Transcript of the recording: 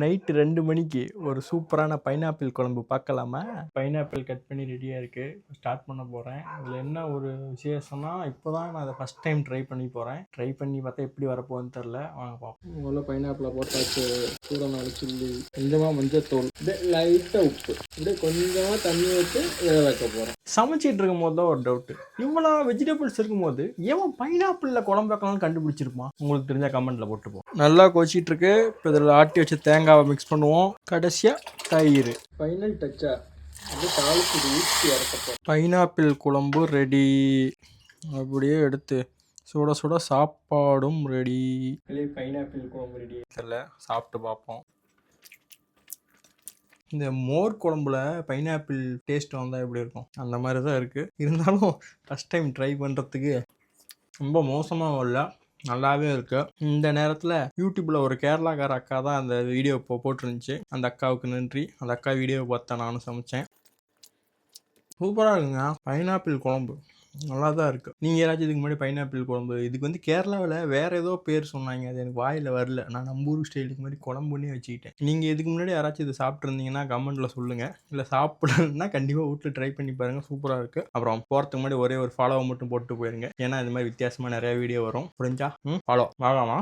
Night 2 மணிக்கு ஒரு சூப்பரான பைனாப்பிள் குழம்பு பார்க்கலாமா? பைனாப்பிள் கட் பண்ணி ரெடியாக இருக்குது. ஸ்டார்ட் பண்ண போகிறேன். இதில் என்ன ஒரு விசேஷம்னா, இப்போ தான் நான் அதை ஃபஸ்ட் டைம் ட்ரை பண்ணி போகிறேன். ட்ரை பண்ணி பார்த்தா எப்படி வரப்போகுதுன்னு தெரில. வாங்க பார்ப்போம். முதல்ல பைனாப்பிளை போட்டாச்சு. கூட 4 சில்லி, கொஞ்சமாக மஞ்சத்தூள், லைட்டாக உப்பு, இப்படியே கொஞ்சமாக தண்ணி ஊற்றி வேக வைக்க போகிறேன். சமைச்சிட்டு இருக்கும் போது தான் ஒரு டவுட்டு, இவ்வளோ வெஜிடபிள்ஸ் இருக்கும்போது ஏன் பைனாப்பிளில் குழம்பு வைக்கலாம்னு கண்டுபிடிச்சிருப்பான்? உங்களுக்கு தெரிஞ்சா கமெண்ட்டில் போட்டுப்போம். நல்லா கொதிச்சிட்டு இருக்கு. இப்போ இதில் ஆட்டி வச்ச தேங்காவை மிக்ஸ் பண்ணுவோம். கடைசியாக தயிர். ஃபைனல் டச்சா அப்படியே தாளிச்சு ஊற்றி இறக்கப்போம். பைனாப்பிள் குழம்பு ரெடி. அப்படியே எடுத்து சுட சுட சாப்பாடும் ரெடி. பைனாப்பிள் குழம்பு ரெடி. தெரியல, சாப்பிட்டு பார்ப்போம். இந்த மோர் குழம்புல பைனாப்பிள் டேஸ்ட் வந்தால் எப்படி இருக்கும் அந்த மாதிரி தான் இருக்குது. இருந்தாலும் ஃபஸ்ட் டைம் ட்ரை பண்ணுறதுக்கு ரொம்ப மோசமாக இல்லை, நல்லாவே இருக்கு. இந்த நேரத்தில் யூடியூப்பில் ஒரு கேரளாக்கார அக்கா தான் அந்த வீடியோ போட்டிருந்துச்சு. அந்த அக்காவுக்கு நன்றி. அந்த அக்கா வீடியோவை பார்த்தா நானும் சமைச்சேன். சூப்பராக இருக்குங்க. பைனாப்பிள் குழம்பு நல்லா தான் இருக்குது. நீங்கள் யாராச்சும் இதுக்கு முன்னாடி பைனாப்பிள் குழம்பு, இதுக்கு வந்து கேரளாவில் வேறு ஏதோ பேர் சொன்னாங்க, அது எனக்கு வாயில் வரல. நான் நம்ம ஊர் ஸ்டைலுக்கு மாதிரி குழம்புன்னே வச்சுக்கிட்டேன். நீங்கள் இதுக்கு முன்னாடி யாராச்சும் இது சாப்பிட்ருந்தீங்கன்னா கமெண்ட்டில் சொல்லுங்கள். இல்லை சாப்பிடலன்னா கண்டிப்பாக வீட்டில் ட்ரை பண்ணி பாருங்கள், சூப்பராக இருக்குது. அப்புறம் போகிறதுக்கு முன்னாடி ஒரே ஒரு ஃபாலோவை மட்டும் போட்டு போயிருங்க. ஏன்னா இந்த மாதிரி வித்தியாசமாக நிறையா வீடியோ வரும். புரிஞ்சா ஃபாலோ ஆகாமா?